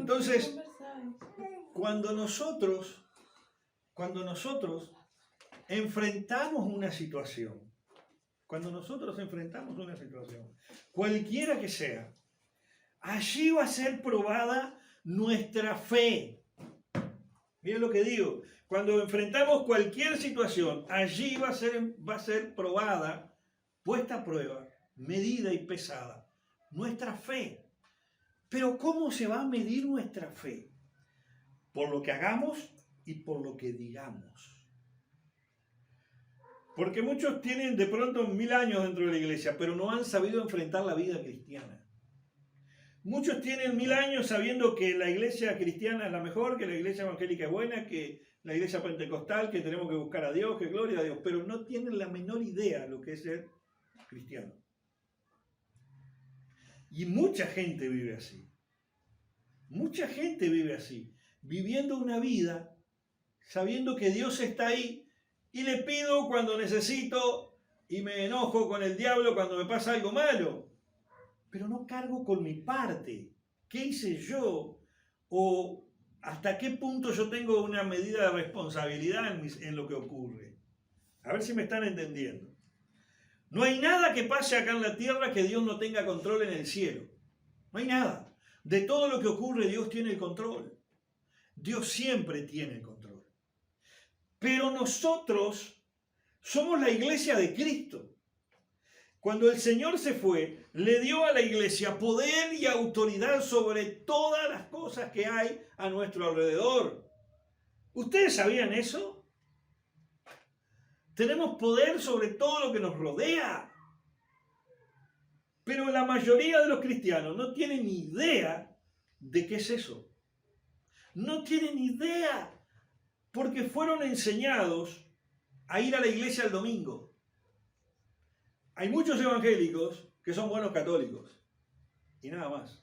Entonces, cuando nosotros enfrentamos una situación, cualquiera que sea, allí va a ser probada nuestra fe. Miren lo que digo, cuando enfrentamos cualquier situación, allí va a ser probada, puesta a prueba, medida y pesada, nuestra fe. Pero ¿cómo se va a medir nuestra fe? Por lo que hagamos y por lo que digamos. Porque muchos tienen de pronto 1000 años dentro de la iglesia, pero no han sabido enfrentar la vida cristiana. Muchos tienen 1000 años sabiendo que la iglesia cristiana es la mejor, que la iglesia evangélica es buena, que la iglesia pentecostal, que tenemos que buscar a Dios, que gloria a Dios, pero no tienen la menor idea de lo que es ser cristiano. Y mucha gente vive así. Mucha gente vive así, viviendo una vida sabiendo que Dios está ahí y le pido cuando necesito y me enojo con el diablo cuando me pasa algo malo, pero no cargo con mi parte. ¿Qué hice yo? ¿O hasta qué punto yo tengo una medida de responsabilidad en lo que ocurre? A ver si me están entendiendo. No hay nada que pase acá en la tierra que Dios no tenga control en el cielo. No hay nada. De todo lo que ocurre, Dios tiene el control. Dios siempre tiene el control. Pero nosotros somos la iglesia de Cristo. Cuando el Señor se fue, le dio a la iglesia poder y autoridad sobre todas las cosas que hay a nuestro alrededor. ¿Ustedes sabían eso? Tenemos poder sobre todo lo que nos rodea. Pero la mayoría de los cristianos no tienen ni idea de qué es eso. No tienen idea, porque fueron enseñados a ir a la iglesia el domingo. Hay muchos evangélicos que son buenos católicos, y nada más.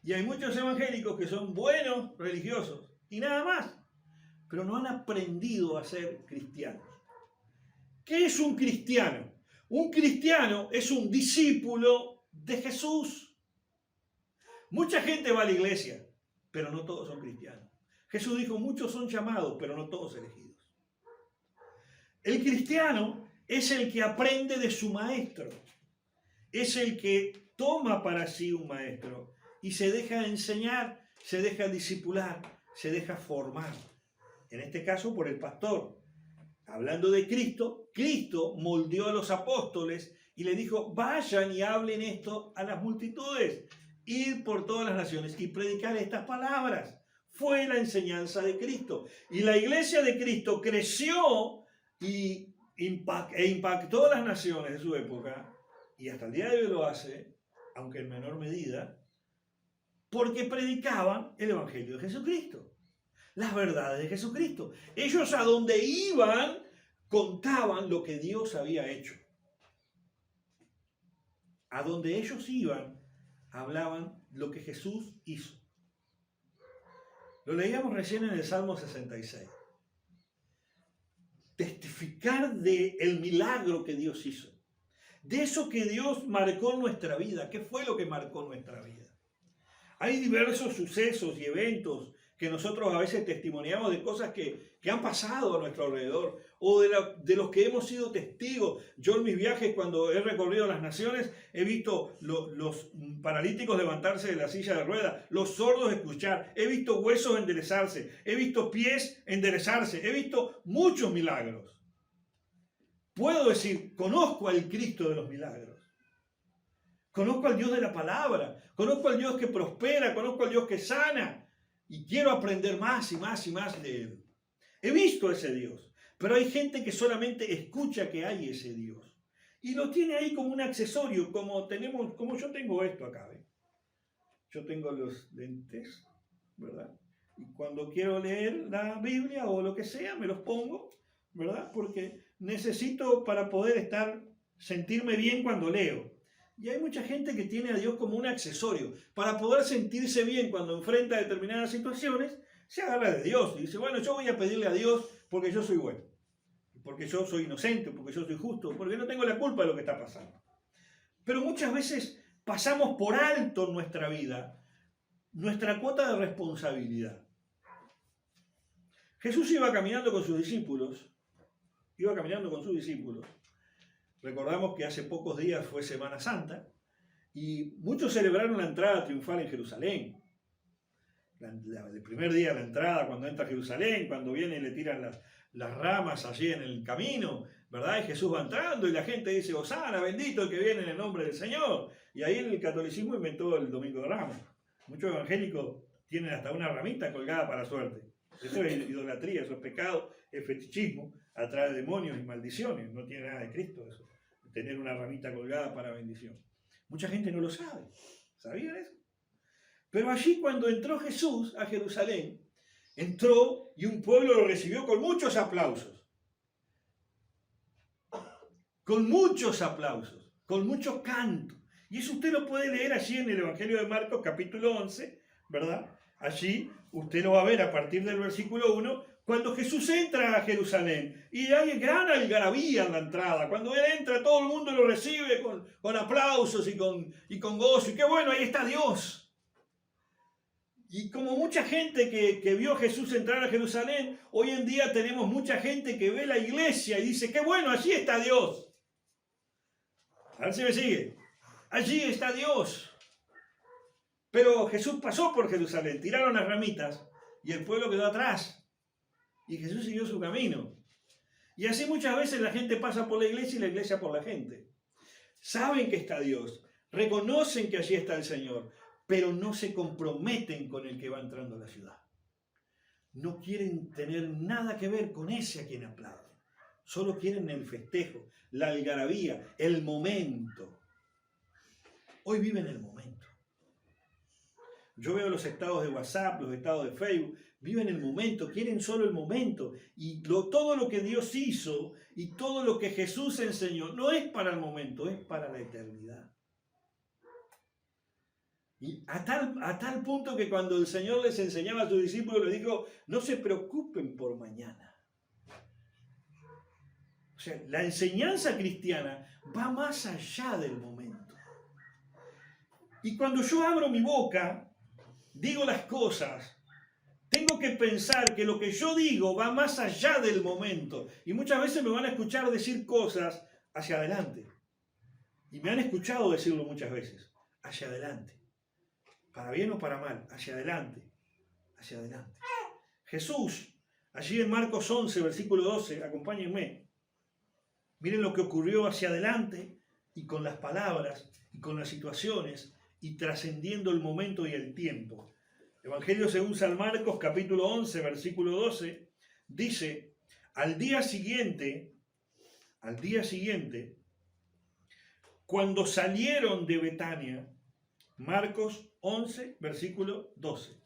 Y hay muchos evangélicos que son buenos religiosos, y nada más. Pero no han aprendido a ser cristianos. ¿Qué es un cristiano? Un cristiano es un discípulo de Jesús. Mucha gente va a la iglesia, pero no todos son cristianos. Jesús dijo, muchos son llamados, pero no todos elegidos. El cristiano es el que aprende de su maestro. Es el que toma para sí un maestro y se deja enseñar, se deja discipular, se deja formar. En este caso por el pastor. Hablando de Cristo, Cristo moldeó a los apóstoles y le dijo, vayan y hablen esto a las multitudes, ir por todas las naciones y predicar estas palabras. Fue la enseñanza de Cristo. Y la iglesia de Cristo creció e impactó a las naciones de su época, y hasta el día de hoy lo hace, aunque en menor medida, porque predicaban el Evangelio de Jesucristo. Las verdades de Jesucristo. Ellos a donde iban contaban lo que Dios había hecho. A donde ellos iban hablaban lo que Jesús hizo. Lo leíamos recién en el Salmo 66. Testificar del milagro que Dios hizo. De eso que Dios marcó en nuestra vida. ¿Qué fue lo que marcó nuestra vida? Hay diversos sucesos y eventos que nosotros a veces testimoniamos de cosas que han pasado a nuestro alrededor o de los que hemos sido testigos. Yo en mis viajes, cuando he recorrido las naciones, he visto los paralíticos levantarse de la silla de ruedas, los sordos escuchar, he visto huesos enderezarse, he visto pies enderezarse, he visto muchos milagros. Puedo decir, conozco al Cristo de los milagros. Conozco al Dios de la palabra, conozco al Dios que prospera, conozco al Dios que sana. Y quiero aprender más y más y más de Él. He visto a ese Dios, pero hay gente que solamente escucha que hay ese Dios. Y lo tiene ahí como un accesorio, como yo tengo esto acá. ¿Ven? Yo tengo los lentes, ¿verdad? Y cuando quiero leer la Biblia o lo que sea, me los pongo, ¿verdad? Porque necesito para poder sentirme bien cuando leo. Y hay mucha gente que tiene a Dios como un accesorio. Para poder sentirse bien cuando enfrenta determinadas situaciones, se agarra de Dios y dice, bueno, yo voy a pedirle a Dios porque yo soy bueno, porque yo soy inocente, porque yo soy justo, porque no tengo la culpa de lo que está pasando. Pero muchas veces pasamos por alto en nuestra vida nuestra cuota de responsabilidad. Jesús iba caminando con sus discípulos. Recordamos que hace pocos días fue Semana Santa y muchos celebraron la entrada triunfal en Jerusalén. El primer día de la entrada, cuando entra a Jerusalén, cuando viene y le tiran las ramas allí en el camino, ¿verdad? Y Jesús va entrando y la gente dice, Hosana, bendito el que viene en el nombre del Señor. Y ahí el catolicismo inventó el Domingo de Ramos. Muchos evangélicos tienen hasta una ramita colgada para suerte. Eso es idolatría, eso es pecado, es fetichismo, atrae demonios y maldiciones. No tiene nada de Cristo eso, tener una ramita colgada para bendición. Mucha gente no lo sabe. ¿Sabían eso? Pero allí cuando entró Jesús a Jerusalén, entró y un pueblo lo recibió con muchos aplausos. Con muchos aplausos, con mucho canto. Y eso usted lo puede leer allí en el Evangelio de Marcos, capítulo 11, ¿verdad? Allí usted lo va a ver a partir del versículo 1, cuando Jesús entra a Jerusalén. Y hay gran algarabía en la entrada. Cuando Él entra, todo el mundo lo recibe con aplausos y con gozo. Y qué bueno, ahí está Dios. Y como mucha gente que vio a Jesús entrar a Jerusalén, hoy en día tenemos mucha gente que ve la iglesia y dice, qué bueno, allí está Dios. A ver si me sigue. Allí está Dios. Pero Jesús pasó por Jerusalén, tiraron las ramitas y el pueblo quedó atrás. Y Jesús siguió su camino. Y así muchas veces la gente pasa por la iglesia y la iglesia por la gente. Saben que está Dios, reconocen que allí está el Señor, pero no se comprometen con el que va entrando a la ciudad. No quieren tener nada que ver con ese a quien aplauden. Solo quieren el festejo, la algarabía, el momento. Hoy viven el momento. Yo veo los estados de WhatsApp, los estados de Facebook, viven el momento, quieren solo el momento. Y todo lo que Dios hizo y todo lo que Jesús enseñó no es para el momento, es para la eternidad. Y a tal punto que cuando el Señor les enseñaba a sus discípulos, les dijo, no se preocupen por mañana. O sea, la enseñanza cristiana va más allá del momento. Y cuando yo abro mi boca, digo las cosas, tengo que pensar que lo que yo digo va más allá del momento. Y muchas veces me van a escuchar decir cosas hacia adelante. Y me han escuchado decirlo muchas veces, hacia adelante. Para bien o para mal, hacia adelante, hacia adelante. Jesús, allí en Marcos 11, versículo 12, acompáñenme. Miren lo que ocurrió hacia adelante y con las palabras y con las situaciones y trascendiendo el momento y el tiempo. Evangelio según San Marcos, capítulo 11, versículo 12, dice, al día siguiente, cuando salieron de Betania, Marcos 11, versículo 12.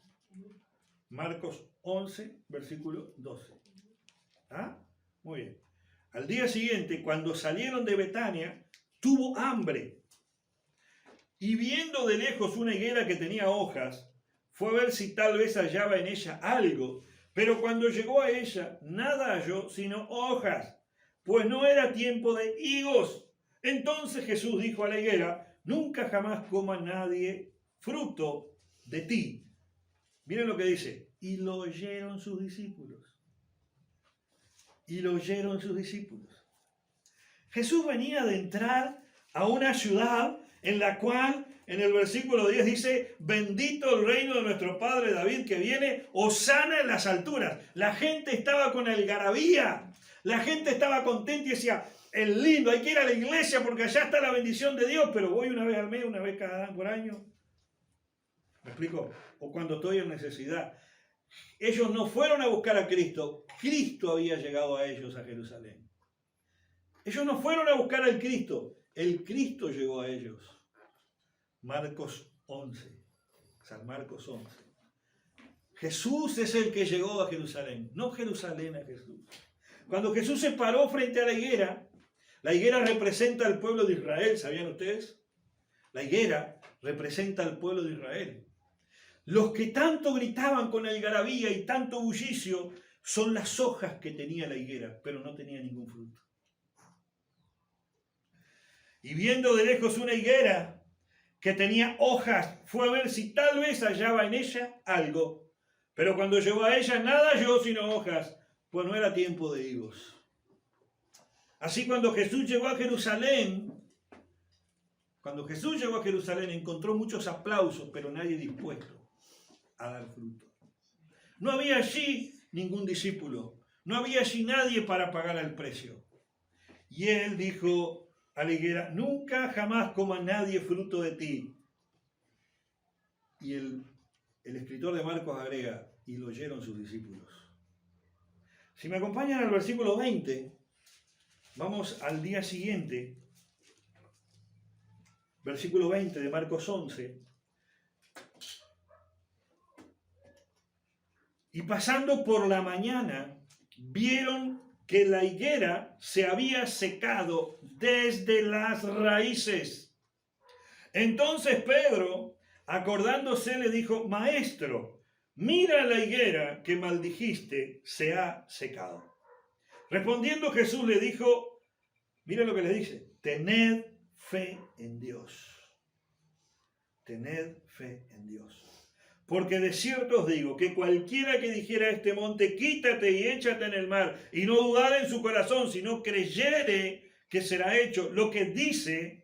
Marcos 11, versículo 12. ¿Ah? Muy bien. Al día siguiente, cuando salieron de Betania, tuvo hambre. Y viendo de lejos una higuera que tenía hojas, fue a ver si tal vez hallaba en ella algo. Pero cuando llegó a ella, nada halló sino hojas, pues no era tiempo de higos. Entonces Jesús dijo a la higuera, nunca jamás coma nadie fruto de ti. Miren lo que dice. Y lo oyeron sus discípulos. Jesús venía de entrar a una ciudad en la cual, en el versículo 10 dice, bendito el reino de nuestro padre David que viene, hosana en las alturas. La gente estaba con algarabía. La gente estaba contenta y decía, es lindo, hay que ir a la iglesia porque allá está la bendición de Dios, pero voy una vez al mes, una vez por año. ¿Me explico? O cuando estoy en necesidad. Ellos no fueron a buscar a Cristo. Cristo había llegado a ellos a Jerusalén. Ellos no fueron a buscar al Cristo. El Cristo llegó a ellos. Marcos 11. San Marcos 11. Jesús es el que llegó a Jerusalén, no Jerusalén a Jesús. Cuando Jesús se paró frente a la higuera representa al pueblo de Israel, ¿sabían ustedes? La higuera representa al pueblo de Israel. Los que tanto gritaban con algarabía y tanto bullicio son las hojas que tenía la higuera, pero no tenía ningún fruto. Y viendo de lejos una higuera que tenía hojas, fue a ver si tal vez hallaba en ella algo. Pero cuando llegó a ella, nada halló sino hojas, pues no era tiempo de higos. Así cuando Jesús llegó a Jerusalén, encontró muchos aplausos, pero nadie dispuesto a dar fruto. No había allí ningún discípulo, no había allí nadie para pagar el precio. Y él dijo a la higuera: nunca jamás coma nadie fruto de ti. Y el escritor de Marcos agrega: y lo oyeron sus discípulos. Si me acompañan al versículo 20, vamos al día siguiente, versículo 20 de Marcos 11. Y pasando por la mañana, vieron que la higuera se había secado desde las raíces. Entonces Pedro, acordándose, le dijo: Maestro, mira la higuera que maldijiste, se ha secado. Respondiendo Jesús le dijo, mira lo que le dice: tened fe en Dios. Tened fe en Dios. Porque de cierto os digo que cualquiera que dijera a este monte: quítate y échate en el mar, y no dudara en su corazón, sino creyere que será hecho lo que diga,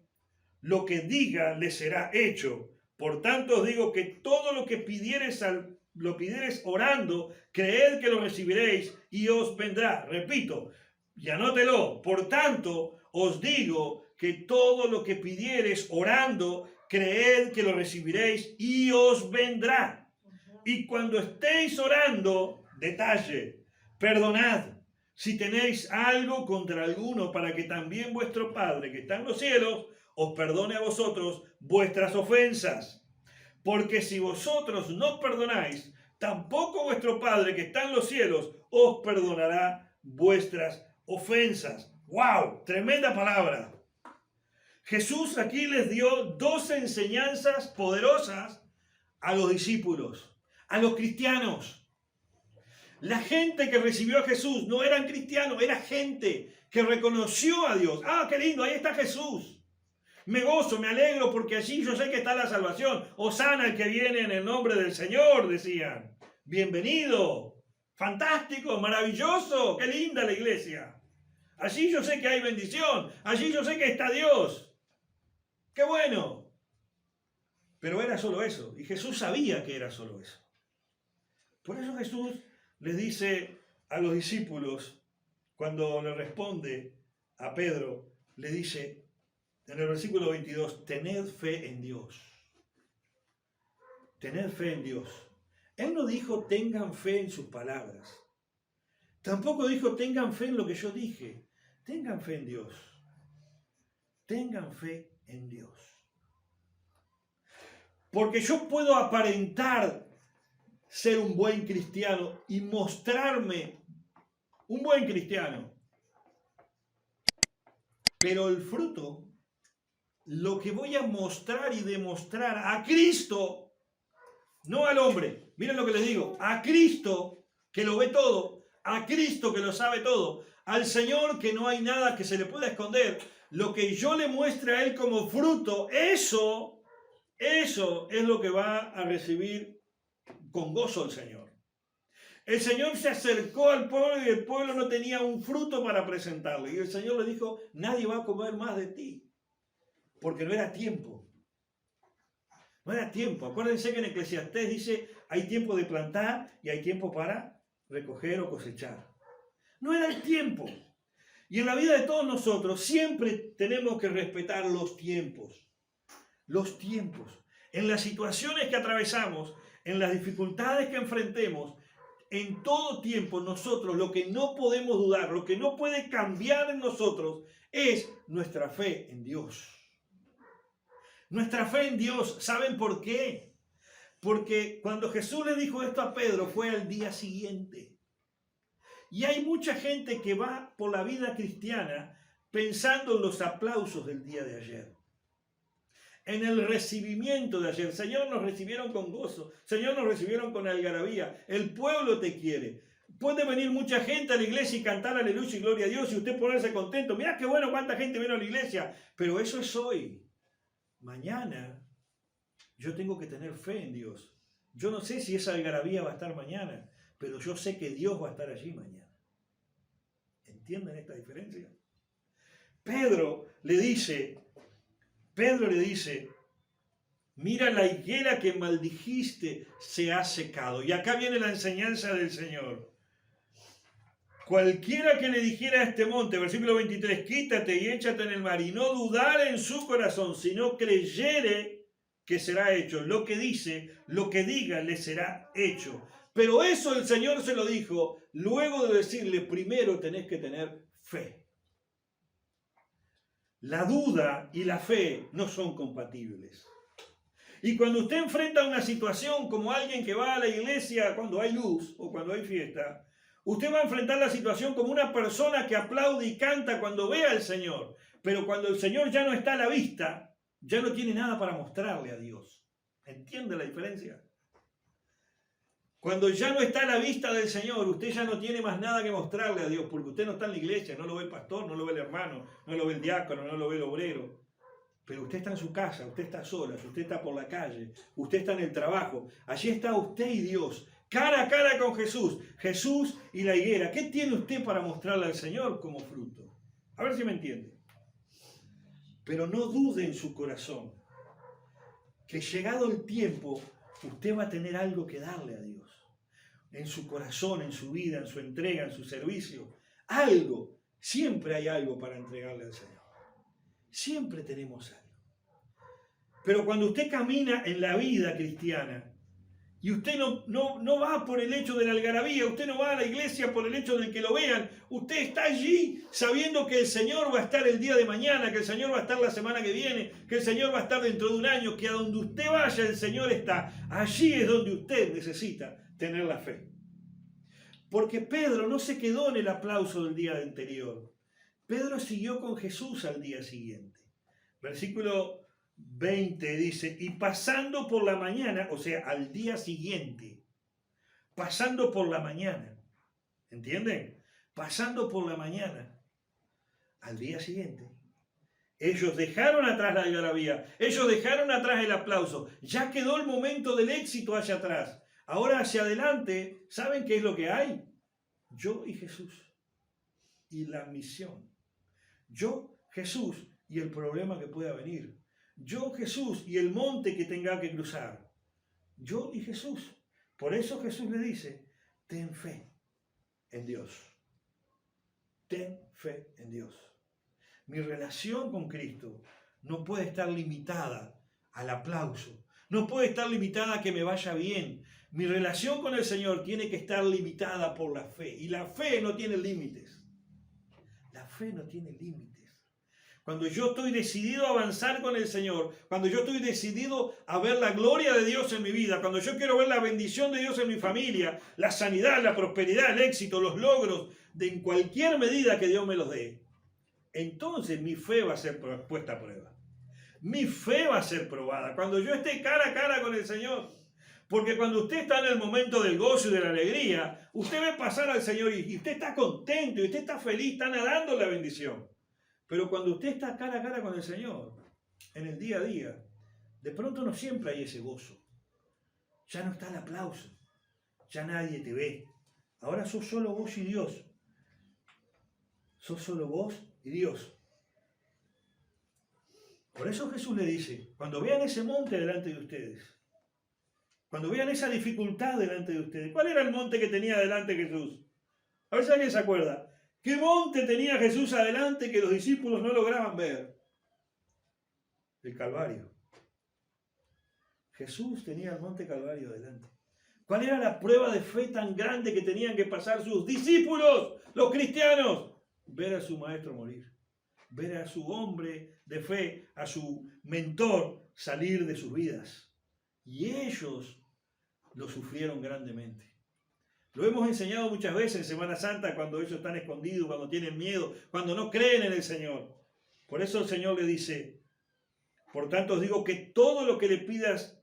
le será hecho. Por tanto os digo que todo lo que pidiereis orando, creed que lo recibiréis y os vendrá. Repito, y anótelo. Por tanto os digo que todo lo que pidiereis orando, creed que lo recibiréis y os vendrá. Y cuando estéis orando, detalle, perdonad si tenéis algo contra alguno, para que también vuestro Padre que está en los cielos os perdone a vosotros vuestras ofensas. Porque si vosotros no perdonáis, tampoco vuestro Padre que está en los cielos os perdonará vuestras ofensas. ¡Wow! Tremenda palabra. Jesús aquí les dio dos enseñanzas poderosas a los discípulos, a los cristianos. La gente que recibió a Jesús no eran cristianos, era gente que reconoció a Dios. ¡Ah, qué lindo! Ahí está Jesús. Me gozo, me alegro, porque allí yo sé que está la salvación. Hosana el que viene en el nombre del Señor, decían. Bienvenido, fantástico, maravilloso, qué linda la iglesia. Allí yo sé que hay bendición, allí yo sé que está Dios. ¡Qué bueno! Pero era solo eso, y Jesús sabía que era solo eso. Por eso Jesús les dice a los discípulos, cuando le responde a Pedro, le dice en el versículo 22, tened fe en Dios. Tened fe en Dios. Él no dijo tengan fe en sus palabras. Tampoco dijo tengan fe en lo que yo dije. Tengan fe en Dios. Tengan fe en Dios. Porque yo puedo aparentar ser un buen cristiano y mostrarme un buen cristiano. Pero el fruto, lo que voy a mostrar y demostrar a Cristo, no al hombre, miren lo que les digo, a Cristo que lo ve todo, a Cristo que lo sabe todo, al Señor que no hay nada que se le pueda esconder, lo que yo le muestre a Él como fruto, eso es lo que va a recibir con gozo el Señor. El Señor se acercó al pueblo y el pueblo no tenía un fruto para presentarle. Y el Señor le dijo, nadie va a comer más de ti. Porque no era tiempo. No era tiempo. Acuérdense que en Eclesiastés dice, hay tiempo de plantar y hay tiempo para recoger o cosechar. No era el tiempo. Y en la vida de todos nosotros siempre tenemos que respetar los tiempos. Los tiempos. En las situaciones que atravesamos, en las dificultades que enfrentemos, en todo tiempo nosotros lo que no podemos dudar, lo que no puede cambiar en nosotros es nuestra fe en Dios. Nuestra fe en Dios, ¿saben por qué? Porque cuando Jesús le dijo esto a Pedro fue al día siguiente. Y hay mucha gente que va por la vida cristiana pensando en los aplausos del día de ayer. En el recibimiento de ayer. Señor, nos recibieron con gozo. Señor, nos recibieron con algarabía. El pueblo te quiere. Puede venir mucha gente a la iglesia y cantar aleluya y gloria a Dios y usted ponerse contento. Mirá qué bueno cuánta gente vino a la iglesia. Pero eso es hoy. Mañana Yo tengo que tener fe en Dios. Yo no sé si esa algarabía va a estar mañana, pero yo sé que Dios va a estar allí mañana. ¿Entienden esta diferencia? Pedro le dice, mira, la higuera que maldijiste se ha secado. Y acá viene la enseñanza del Señor. Cualquiera que le dijera a este monte, versículo 23, quítate y échate en el mar, y no dudare en su corazón, sino creyere que será hecho. Lo que dice, lo que diga, le será hecho. Pero eso el Señor se lo dijo luego de decirle, primero tenés que tener fe. La duda y la fe no son compatibles. Y cuando usted enfrenta una situación como alguien que va a la iglesia cuando hay luz o cuando hay fiesta, usted va a enfrentar la situación como una persona que aplaude y canta cuando ve al Señor. Pero cuando el Señor ya no está a la vista, ya no tiene nada para mostrarle a Dios. ¿Entiende la diferencia? Cuando ya no está a la vista del Señor, usted ya no tiene más nada que mostrarle a Dios, porque usted no está en la iglesia, no lo ve el pastor, no lo ve el hermano, no lo ve el diácono, no lo ve el obrero. Pero usted está en su casa, usted está sola, usted está por la calle, usted está en el trabajo. Allí está usted y Dios, cara a cara con Jesús, Jesús y la higuera. ¿Qué tiene usted para mostrarle al Señor como fruto? A ver si me entiende. Pero no dude en su corazón que llegado el tiempo, usted va a tener algo que darle a Dios. En su corazón, en su vida, en su entrega, en su servicio. Algo, siempre hay algo para entregarle al Señor. Siempre tenemos algo. Pero cuando usted camina en la vida cristiana y usted no va por el hecho de la algarabía, usted no va a la iglesia por el hecho de que lo vean, usted está allí sabiendo que el Señor va a estar el día de mañana, que el Señor va a estar la semana que viene, que el Señor va a estar dentro de un año, que a donde usted vaya el Señor está. Allí es donde usted necesita tener la fe. Porque Pedro no se quedó en el aplauso del día anterior. Pedro siguió con Jesús al día siguiente. Versículo 20 dice, y pasando por la mañana, o sea, al día siguiente, pasando por la mañana, ¿entienden? Pasando por la mañana, al día siguiente, ellos dejaron atrás la algarabía, ellos dejaron atrás el aplauso, ya quedó el momento del éxito hacia atrás. Ahora hacia adelante, ¿saben qué es lo que hay? Yo y Jesús, y la misión. Yo, Jesús, y el problema que pueda venir. Yo, Jesús, y el monte que tenga que cruzar. Yo y Jesús. Por eso Jesús le dice, ten fe en Dios. Ten fe en Dios. Mi relación con Cristo no puede estar limitada al aplauso. No puede estar limitada a que me vaya bien. Mi relación con el Señor tiene que estar limitada por la fe. Y la fe no tiene límites. La fe no tiene límites. Cuando yo estoy decidido a avanzar con el Señor, cuando yo estoy decidido a ver la gloria de Dios en mi vida, cuando yo quiero ver la bendición de Dios en mi familia, la sanidad, la prosperidad, el éxito, los logros, en cualquier medida que Dios me los dé, entonces mi fe va a ser puesta a prueba. Mi fe va a ser probada cuando yo esté cara a cara con el Señor. Porque cuando usted está en el momento del gozo y de la alegría, usted ve pasar al Señor y usted está contento y usted está feliz, está nadando en la bendición. Pero cuando usted está cara a cara con el Señor, en el día a día, de pronto no siempre hay ese gozo. Ya no está el aplauso. Ya nadie te ve. Ahora sos solo vos y Dios. Sos solo vos y Dios. Por eso Jesús le dice, cuando vean ese monte delante de ustedes, cuando vean esa dificultad delante de ustedes, ¿cuál era el monte que tenía delante Jesús? A ver si alguien se acuerda. ¿Qué monte tenía Jesús adelante que los discípulos no lograban ver? El Calvario. Jesús tenía el monte Calvario delante. ¿Cuál era la prueba de fe tan grande que tenían que pasar sus discípulos, los cristianos? Ver a su maestro morir. Ver a su hombre de fe, a su mentor salir de sus vidas. Y ellos lo sufrieron grandemente. Lo hemos enseñado muchas veces en Semana Santa cuando ellos están escondidos, cuando tienen miedo, cuando no creen en el Señor. Por eso el Señor le dice, por tanto os digo que todo lo que le pidas,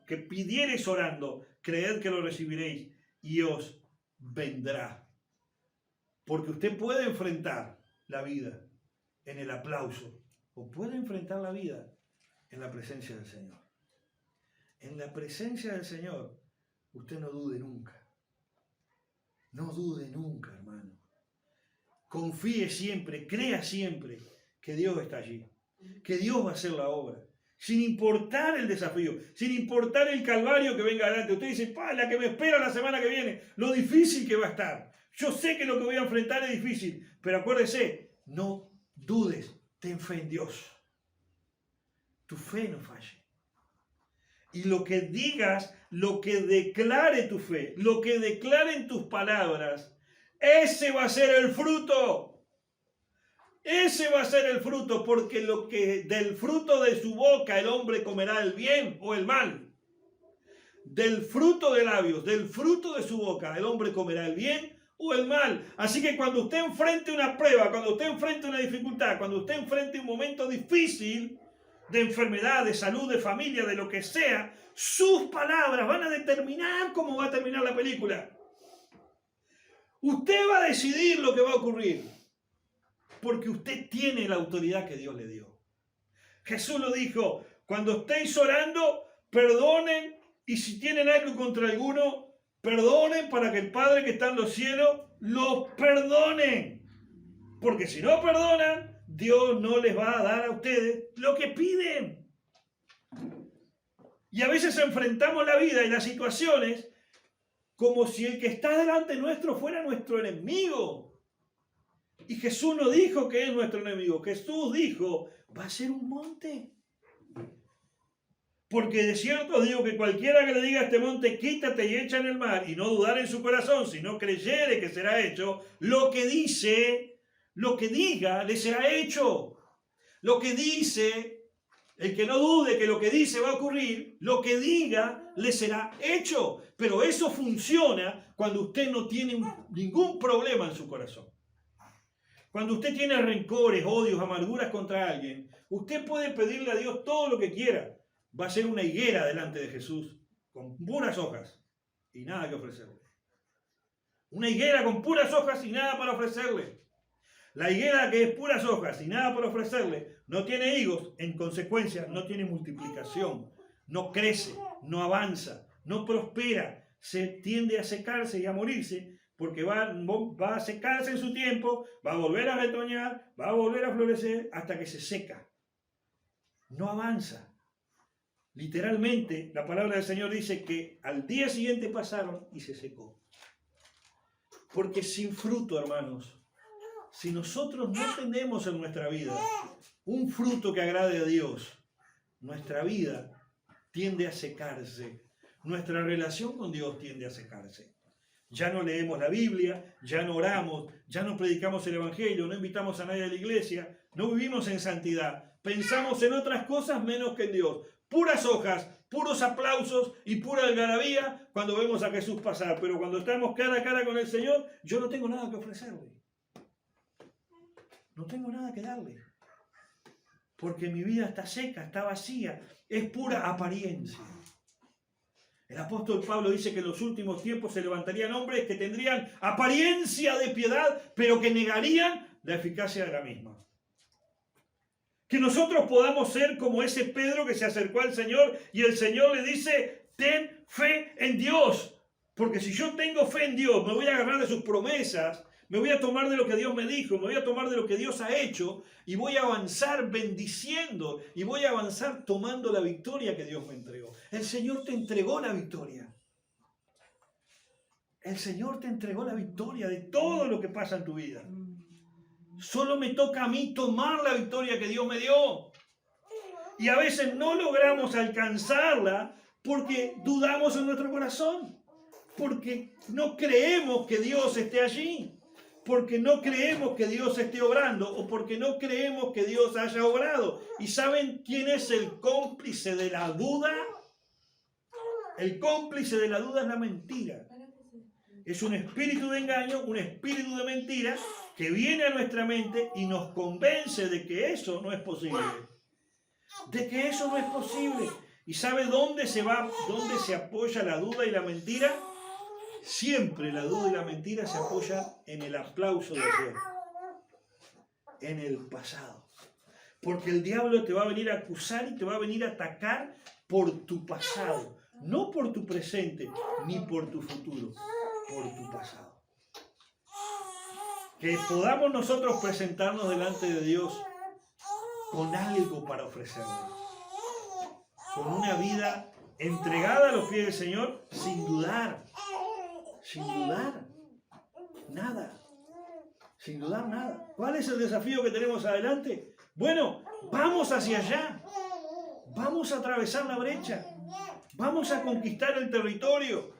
que pidiereis orando, creed que lo recibiréis y os vendrá. Porque usted puede enfrentar la vida en el aplauso o puede enfrentar la vida en la presencia del Señor. en la presencia del Señor, usted no dude nunca. No dude nunca, hermano. Confíe siempre, crea siempre que Dios está allí, que Dios va a hacer la obra, sin importar el desafío, sin importar el calvario que venga adelante. Usted dice, la que me espera la semana que viene, lo difícil que va a estar. Yo sé que lo que voy a enfrentar es difícil, pero acuérdese, no dudes, ten fe en Dios. Tu fe no falle. Y lo que digas, lo que declare tu fe, lo que declaren tus palabras, ese va a ser el fruto. Ese va a ser el fruto, porque lo que del fruto de su boca el hombre comerá el bien o el mal. Del fruto de labios, del fruto de su boca el hombre comerá el bien o el mal. Así que cuando usted enfrente una prueba, cuando usted enfrente una dificultad, cuando usted enfrente un momento difícil de enfermedad, de salud, de familia, de lo que sea, sus palabras van a determinar cómo va a terminar la película. Usted va a decidir lo que va a ocurrir, porque usted tiene la autoridad que Dios le dio. Jesús lo dijo, cuando estéis orando, perdonen, y si tienen algo contra alguno, perdonen para que el Padre que está en los cielos los perdone. Porque si no perdonan, Dios no les va a dar a ustedes lo que piden. Y a veces enfrentamos la vida y las situaciones como si el que está delante nuestro fuera nuestro enemigo. Y Jesús no dijo que es nuestro enemigo. Jesús dijo, va a ser un monte. Porque de cierto os digo que cualquiera que le diga a este monte, quítate y echa en el mar, y no dudar en su corazón, si no creyere que será hecho, lo que diga, le será hecho. Lo que dice, el que no dude que lo que dice va a ocurrir, lo que diga, le será hecho. Pero eso funciona cuando usted no tiene ningún problema en su corazón. Cuando usted tiene rencores, odios, amarguras contra alguien, usted puede pedirle a Dios todo lo que quiera. Va a ser una higuera delante de Jesús con puras hojas y nada que ofrecerle. Una higuera con puras hojas y nada para ofrecerle. La higuera que es puras hojas y nada para ofrecerle no tiene higos, en consecuencia no tiene multiplicación, no crece, no avanza, no prospera, se tiende a secarse y a morirse porque va a secarse en su tiempo, va a volver a retoñar, va a volver a florecer hasta que se seca. No avanza. Literalmente, la palabra del Señor dice que al día siguiente pasaron y se secó. Porque sin fruto, hermanos, si nosotros no tenemos en nuestra vida un fruto que agrade a Dios, nuestra vida tiende a secarse. Nuestra relación con Dios tiende a secarse. Ya no leemos la Biblia, ya no oramos, ya no predicamos el Evangelio, no invitamos a nadie a la iglesia, no vivimos en santidad. Pensamos en otras cosas menos que en Dios. Puras hojas, puros aplausos y pura algarabía cuando vemos a Jesús pasar. Pero cuando estamos cara a cara con el Señor, yo no tengo nada que ofrecerle. No tengo nada que darle. Porque mi vida está seca, está vacía. Es pura apariencia. El apóstol Pablo dice que en los últimos tiempos se levantarían hombres que tendrían apariencia de piedad, pero que negarían la eficacia de la misma. Que nosotros podamos ser como ese Pedro que se acercó al Señor y el Señor le dice, ten fe en Dios. Porque si yo tengo fe en Dios, me voy a agarrar de sus promesas, me voy a tomar de lo que Dios me dijo, me voy a tomar de lo que Dios ha hecho y voy a avanzar bendiciendo y voy a avanzar tomando la victoria que Dios me entregó. El Señor te entregó la victoria. El Señor te entregó la victoria de todo lo que pasa en tu vida. Solo me toca a mí tomar la victoria que Dios me dio. Y a veces no logramos alcanzarla porque dudamos en nuestro corazón. Porque no creemos que Dios esté allí. Porque no creemos que Dios esté obrando. O porque no creemos que Dios haya obrado. ¿Y saben quién es el cómplice de la duda? El cómplice de la duda es la mentira. Es un espíritu de engaño, un espíritu de mentira que viene a nuestra mente y nos convence de que eso no es posible. De que eso no es posible. ¿Y sabe dónde se apoya la duda y la mentira? Siempre la duda y la mentira se apoyan en el aplauso de Dios, en el pasado. Porque el diablo te va a venir a acusar y te va a venir a atacar por tu pasado. No por tu presente, ni por tu futuro, por tu pasado. Que podamos nosotros presentarnos delante de Dios con algo para ofrecerle. Con una vida entregada a los pies del Señor, sin dudar. Sin dudar. Nada. Sin dudar nada. ¿Cuál es el desafío que tenemos adelante? Bueno, vamos hacia allá. Vamos a atravesar la brecha. Vamos a conquistar el territorio.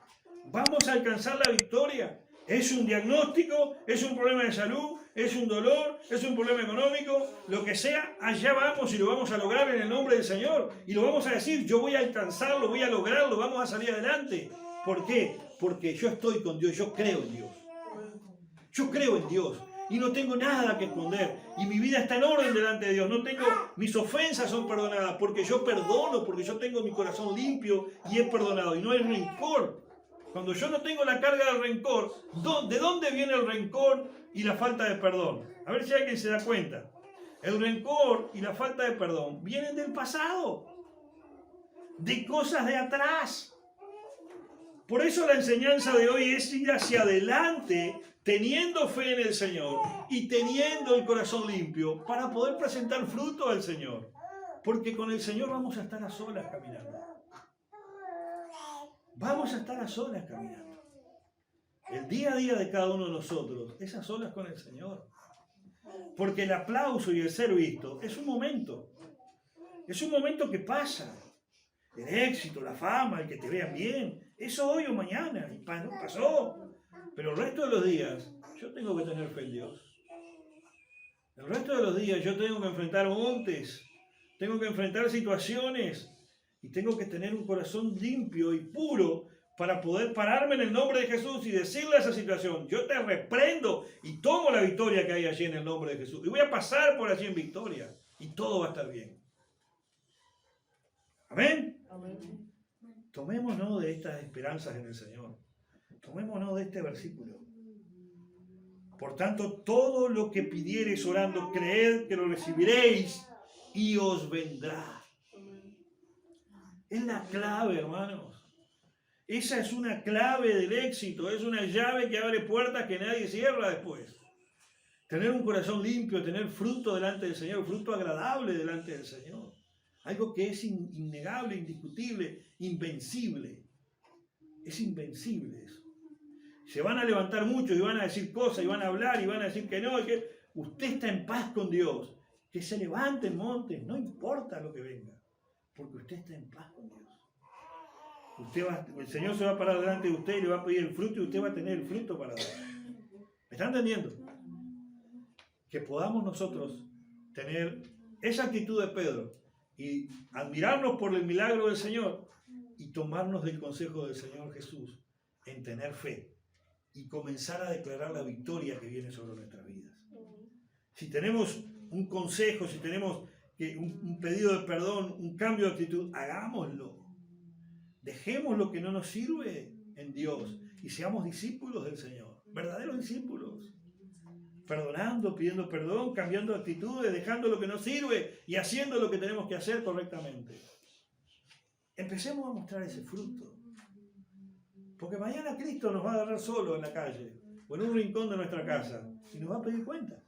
Vamos a alcanzar la victoria. ¿Es un diagnóstico? ¿Es un problema de salud? ¿Es un dolor? ¿Es un problema económico? Lo que sea, allá vamos y lo vamos a lograr en el nombre del Señor. Y lo vamos a decir, yo voy a alcanzarlo, voy a lograrlo, vamos a salir adelante. ¿Por qué? Porque yo estoy con Dios, yo creo en Dios. Yo creo en Dios y no tengo nada que esconder. Y mi vida está en orden delante de Dios. No tengo, mis ofensas son perdonadas porque yo perdono, porque yo tengo mi corazón limpio y he perdonado. Y no hay rencor. Cuando yo no tengo la carga del rencor, ¿de dónde viene el rencor y la falta de perdón? A ver si alguien se da cuenta. El rencor y la falta de perdón vienen del pasado, de cosas de atrás. Por eso la enseñanza de hoy es ir hacia adelante, teniendo fe en el Señor y teniendo el corazón limpio para poder presentar fruto al Señor. Porque con el Señor vamos a estar a solas caminando. Vamos a estar a solas caminando. El día a día de cada uno de nosotros es a solas con el Señor. Porque el aplauso y el ser visto es un momento. Es un momento que pasa. El éxito, la fama, el que te vean bien. Eso hoy o mañana. Y pasó. Pero el resto de los días yo tengo que tener fe en Dios. El resto de los días yo tengo que enfrentar montes. Tengo que enfrentar situaciones. Y tengo que tener un corazón limpio y puro para poder pararme en el nombre de Jesús y decirle a esa situación, yo te reprendo y tomo la victoria que hay allí en el nombre de Jesús. Y voy a pasar por allí en victoria y todo va a estar bien. Amén. Amén. Tomémonos de estas esperanzas en el Señor. Tomémonos de este versículo. Por tanto, todo lo que pidiereis orando, creed que lo recibiréis y os vendrá. Es la clave, hermanos. Esa es una clave del éxito. Es una llave que abre puertas que nadie cierra después. Tener un corazón limpio, tener fruto delante del Señor, fruto agradable delante del Señor. Algo que es innegable, indiscutible, invencible. Es invencible eso. Se van a levantar muchos y van a decir cosas y van a hablar y van a decir que no, que usted está en paz con Dios. Que se levanten montes, no importa lo que venga. Porque usted está en paz con Dios. El Señor se va a parar delante de usted y le va a pedir el fruto y usted va a tener el fruto para dar. ¿Me está entendiendo? Que podamos nosotros tener esa actitud de Pedro y admirarnos por el milagro del Señor y tomarnos del consejo del Señor Jesús en tener fe y comenzar a declarar la victoria que viene sobre nuestras vidas. Si tenemos un consejo, si tenemos un pedido de perdón, un cambio de actitud, hagámoslo. Dejemos lo que no nos sirve en Dios y seamos discípulos del Señor, verdaderos discípulos. Perdonando, pidiendo perdón, cambiando actitudes, dejando lo que nos sirve y haciendo lo que tenemos que hacer correctamente. Empecemos a mostrar ese fruto. Porque mañana Cristo nos va a agarrar solo en la calle o en un rincón de nuestra casa y nos va a pedir cuenta.